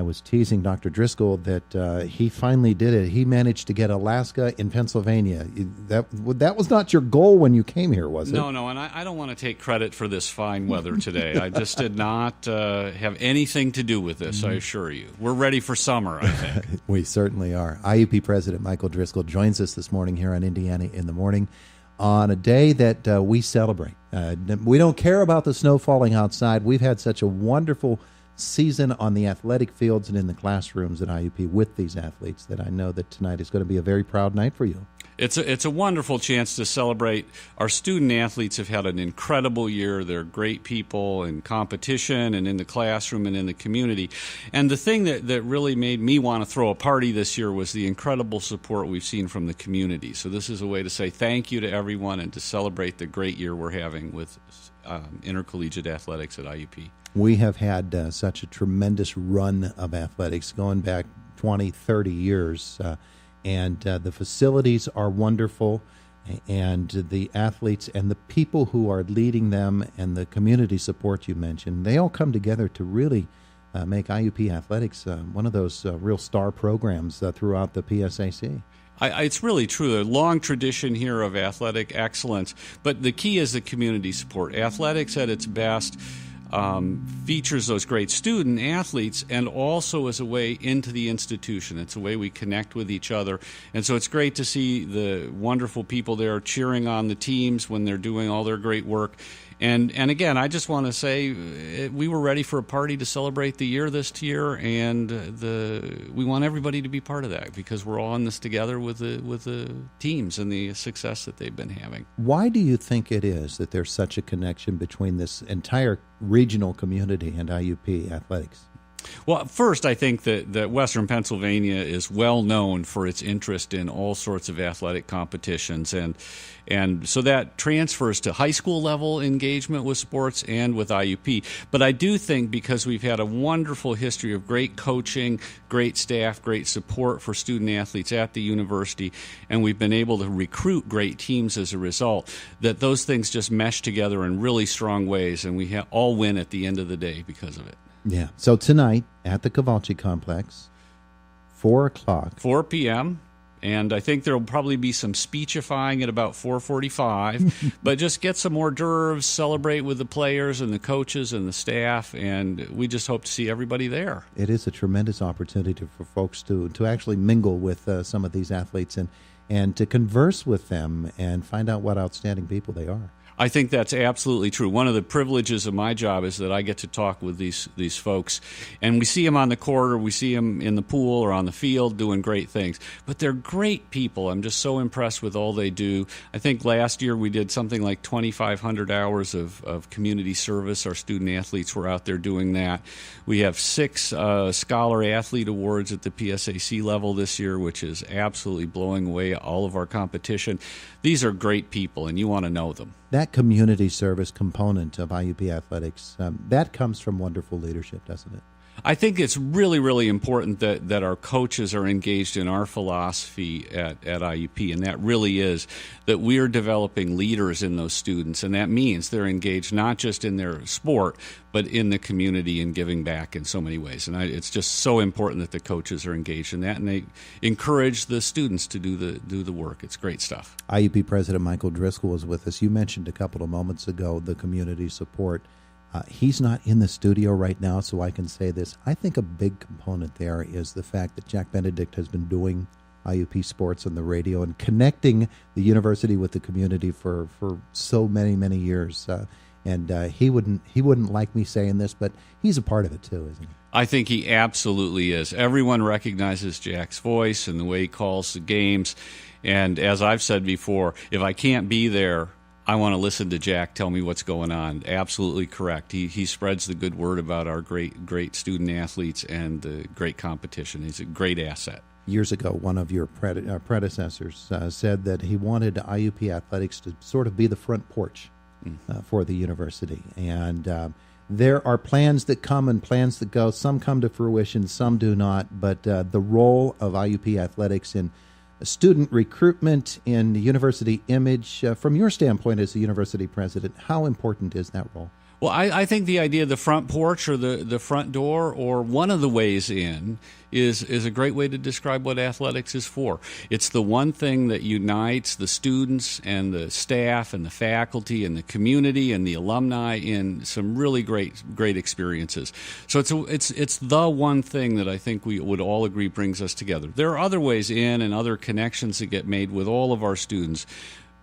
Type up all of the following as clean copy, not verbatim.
I was teasing Dr. Driscoll that he finally did it. He managed to get Alaska in Pennsylvania. That was not your goal when you came here, was it? No, and I don't want to take credit for this fine weather today. I just did not have anything to do with this, I assure you. We're ready for summer, I think. We certainly are. IUP President Michael Driscoll joins us this morning here on Indiana in the Morning on a day that we celebrate. We don't care about the snow falling outside. We've had such a wonderful season on the athletic fields and in the classrooms at IUP with these athletes that I know that tonight is going to be a very proud night for you. It's a wonderful chance to celebrate. Our student athletes have had an incredible year. They're great people in competition and in the classroom and in the community. And the thing that really made me want to throw a party this year was the incredible support we've seen from the community. So this is a way to say thank you to everyone and to celebrate the great year we're having with intercollegiate athletics at IUP. We have had such a tremendous run of athletics going back 20, 30 years. And the facilities are wonderful, and the athletes and the people who are leading them and the community support you mentioned, they all come together to really make IUP athletics one of those real star programs throughout the PSAC. It's really true. A long tradition here of athletic excellence, but the key is the community support. Athletics at its best features those great student athletes and also as a way into the institution. It's a way we connect with each other. And so it's great to see the wonderful people there cheering on the teams when they're doing all their great work. And again, I just want to say we were ready for a party to celebrate the year this year, and we want everybody to be part of that because we're all in this together with the teams and the success that they've been having. Why do you think it is that there's such a connection between this entire regional community and IUP athletics? Well, first, I think that Western Pennsylvania is well known for its interest in all sorts of athletic competitions, and so that transfers to high school level engagement with sports and with IUP. But I do think because we've had a wonderful history of great coaching, great staff, great support for student athletes at the university, and we've been able to recruit great teams as a result, that those things just mesh together in really strong ways, and we all win at the end of the day because of it. Yeah. So tonight at the Cavalci Complex, 4 o'clock. 4 p.m., and I think there will probably be some speechifying at about 4:45, but just get some hors d'oeuvres, celebrate with the players and the coaches and the staff, and we just hope to see everybody there. It is a tremendous opportunity for folks to actually mingle with some of these athletes and to converse with them and find out what outstanding people they are. I think that's absolutely true. One of the privileges of my job is that I get to talk with these folks, and we see them on the court or we see them in the pool or on the field doing great things. But they're great people. I'm just so impressed with all they do. I think last year we did something like 2,500 hours of community service. Our student athletes were out there doing that. We have 6 Scholar Athlete Awards at the PSAC level this year, which is absolutely blowing away all of our competition. These are great people, and you want to know them. That community service component of IUP athletics, that comes from wonderful leadership, doesn't it? I think it's really, really important that our coaches are engaged in our philosophy at IUP, and that really is that we are developing leaders in those students, and that means they're engaged not just in their sport, but in the community and giving back in so many ways. And it's just so important that the coaches are engaged in that, and they encourage the students to do the work. It's great stuff. IUP President Michael Driscoll is with us. You mentioned a couple of moments ago the community support. He's not in the studio right now, so I can say this. I think a big component there is the fact that Jack Benedict has been doing IUP sports on the radio and connecting the university with the community for so many, many years. And he wouldn't like me saying this, but he's a part of it too, isn't he? I think he absolutely is. Everyone recognizes Jack's voice and the way he calls the games. And as I've said before, if I can't be there, I want to listen to Jack tell me what's going on. Absolutely correct. He spreads the good word about our great student athletes and the great competition. He's a great asset. Years ago, one of your predecessors said that he wanted IUP athletics to sort of be the front porch for the university. And there are plans that come and plans that go. Some come to fruition, some do not. But the role of IUP athletics in student recruitment in university image, from your standpoint as the university president, how important is that role? Well, I think the idea of the front porch or the front door or one of the ways in is a great way to describe what athletics is for. It's the one thing that unites the students and the staff and the faculty and the community and the alumni in some really great experiences. So it's the one thing that I think we would all agree brings us together. There are other ways in and other connections that get made with all of our students,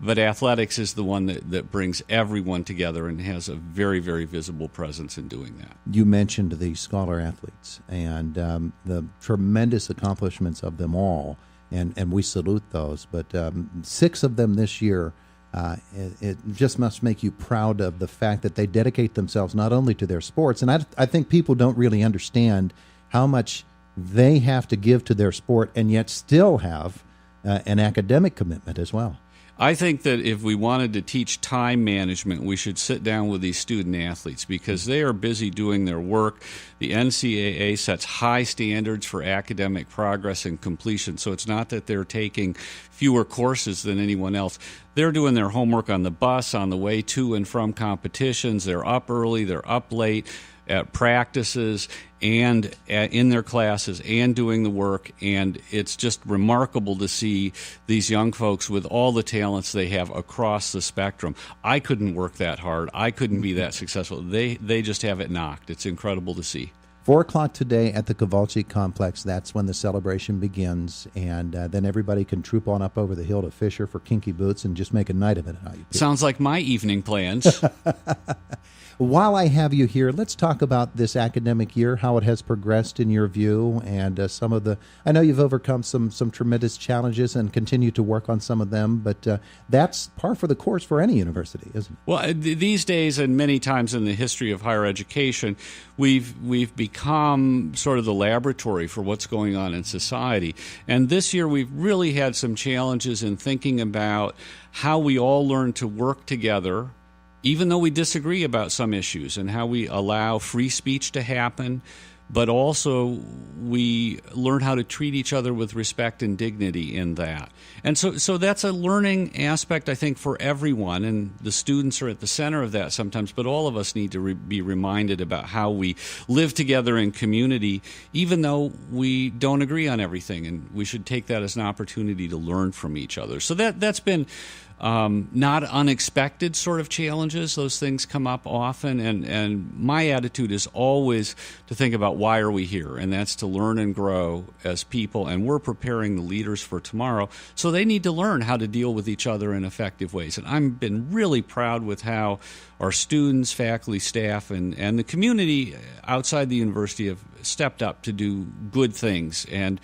but athletics is the one that brings everyone together and has a very, very visible presence in doing that. You mentioned the scholar athletes and the tremendous accomplishments of them all, and we salute those. But 6 of them this year, it just must make you proud of the fact that they dedicate themselves not only to their sports, and I think people don't really understand how much they have to give to their sport and yet still have an academic commitment as well. I think that if we wanted to teach time management, we should sit down with these student athletes because they are busy doing their work. The NCAA sets high standards for academic progress and completion, so it's not that they're taking fewer courses than anyone else. They're doing their homework on the bus, on the way to and from competitions. They're up early, they're up late at practices and in their classes and doing the work, and it's just remarkable to see these young folks with all the talents they have across the spectrum. I couldn't work that hard. I couldn't be that successful. They just have it knocked. It's incredible to see. 4 o'clock today at the Kowalczyk Complex. That's when the celebration begins, and then everybody can troop on up over the hill to Fisher for Kinky Boots and just make a night of it at IUP. Sounds like my evening plans. While I have you here, let's talk about this academic year, how it has progressed in your view, and some of the. I know you've overcome some tremendous challenges and continue to work on some of them, but that's par for the course for any university, isn't it? Well, these days, and many times in the history of higher education, we've become sort of the laboratory for what's going on in society. And this year, we've really had some challenges in thinking about how we all learn to work together, even though we disagree about some issues, and how we allow free speech to happen, but also we learn how to treat each other with respect and dignity in that. And so that's a learning aspect, I think, for everyone, and the students are at the center of that sometimes, but all of us need to be reminded about how we live together in community, even though we don't agree on everything, and we should take that as an opportunity to learn from each other. So that's been not unexpected sort of challenges. Those things come up often, and my attitude is always to think about why are we here, and that's to learn and grow as people, and we're preparing the leaders for tomorrow, so they need to learn how to deal with each other in effective ways. And I've been really proud with how our students, faculty, staff, and the community outside the university have stepped up to do good things. And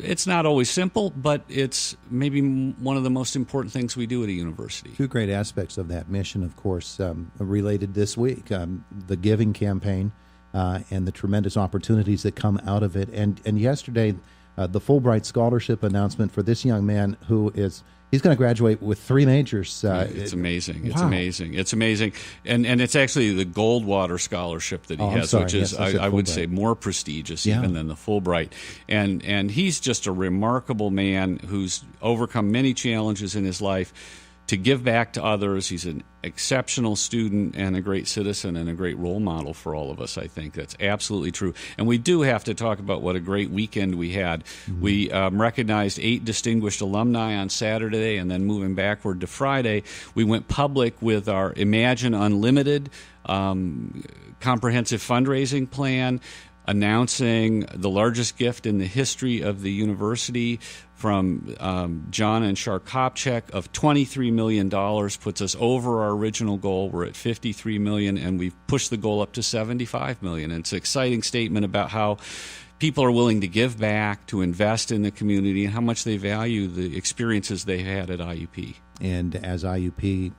it's not always simple, but it's maybe one of the most important things we do at a university. 2 great aspects of that mission, of course, related this week, the giving campaign and the tremendous opportunities that come out of it. And yesterday, the Fulbright Scholarship announcement for this young man who he's going to graduate with 3 majors. It's amazing. Wow. It's amazing. It's amazing. And it's actually the Goldwater Scholarship that he has, which is, yes, I would say, more prestigious even than the Fulbright. And he's just a remarkable man who's overcome many challenges in his life to give back to others. He's an exceptional student and a great citizen and a great role model for all of us, I think. That's absolutely true. And we do have to talk about what a great weekend we had. Mm-hmm. We recognized 8 distinguished alumni on Saturday, and then moving backward to Friday, we went public with our Imagine Unlimited comprehensive fundraising plan, announcing the largest gift in the history of the university from John and Shar Kopchak of $23 million, puts us over our original goal. We're at $53 million, and we've pushed the goal up to $75 million. And it's an exciting statement about how people are willing to give back, to invest in the community, and how much they value the experiences they had at IUP. And as IUP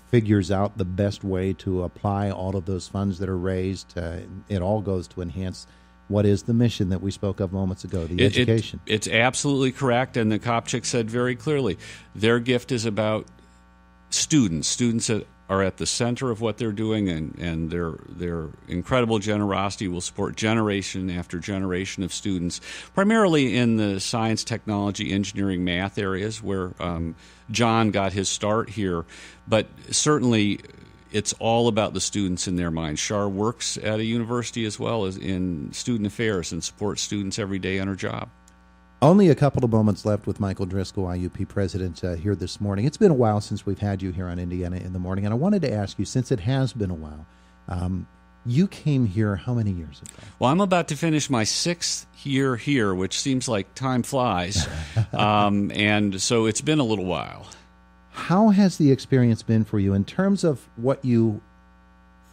figures out the best way to apply all of those funds that are raised, it all goes to enhance what is the mission that we spoke of moments ago, the education. It's absolutely correct, and the Kopchak said very clearly, their gift is about students that are at the center of what they're doing, and their incredible generosity will support generation after generation of students, primarily in the science, technology, engineering, math areas where John got his start here, but certainly it's all about the students in their mind. Shar works at a university as well as in student affairs and supports students every day on her job. Only a couple of moments left with Michael Driscoll, IUP President, here this morning. It's been a while since we've had you here on Indiana in the Morning, and I wanted to ask you, since it has been a while, you came here how many years ago? Well, I'm about to finish my 6th year here, which seems like time flies, and so it's been a little while. How has the experience been for you in terms of what you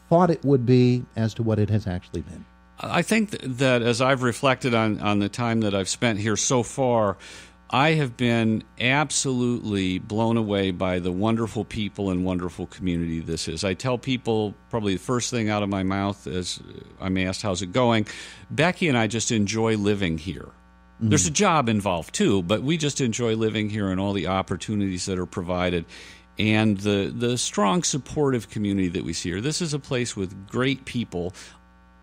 thought it would be as to what it has actually been? I think that as I've reflected on the time that I've spent here so far, I have been absolutely blown away by the wonderful people and wonderful community this is. I tell people probably the first thing out of my mouth as I'm asked, how's it going? Becky and I just enjoy living here. Mm-hmm. There's a job involved too, but we just enjoy living here and all the opportunities that are provided and the strong supportive community that we see here. This is a place with great people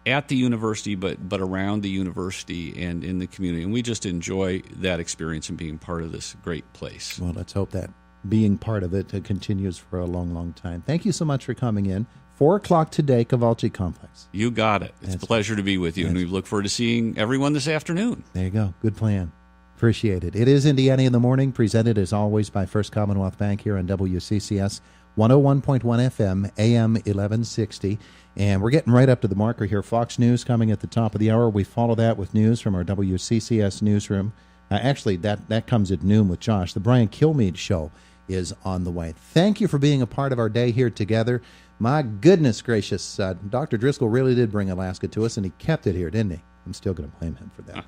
at the university, but around the university and in the community. And we just enjoy that experience and being part of this great place. Well, let's hope that being part of it continues for a long, long time. Thank you so much for coming in. 4 o'clock today, Cavalci Complex. You got it. It's a pleasure to be with you, and we look forward to seeing everyone this afternoon. There you go. Good plan. Appreciate it. It is Indiana in the Morning, presented as always by First Commonwealth Bank here on WCCS 101.1 FM, AM 1160. And we're getting right up to the marker here. Fox News coming at the top of the hour. We follow that with news from our WCCS newsroom. Actually, that comes at noon with Josh. The Brian Kilmeade Show is on the way. Thank you for being a part of our day here together. My goodness gracious, Dr. Driscoll really did bring Alaska to us, and he kept it here, didn't he? I'm still going to blame him for that.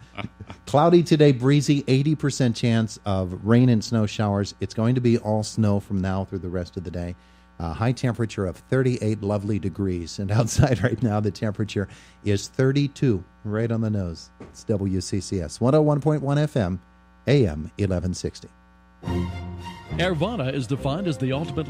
Cloudy today, breezy, 80% chance of rain and snow showers. It's going to be all snow from now through the rest of the day. High temperature of 38 lovely degrees. And outside right now, the temperature is 32, right on the nose. It's WCCS 101.1 FM, AM 1160. Airvana is defined as the ultimate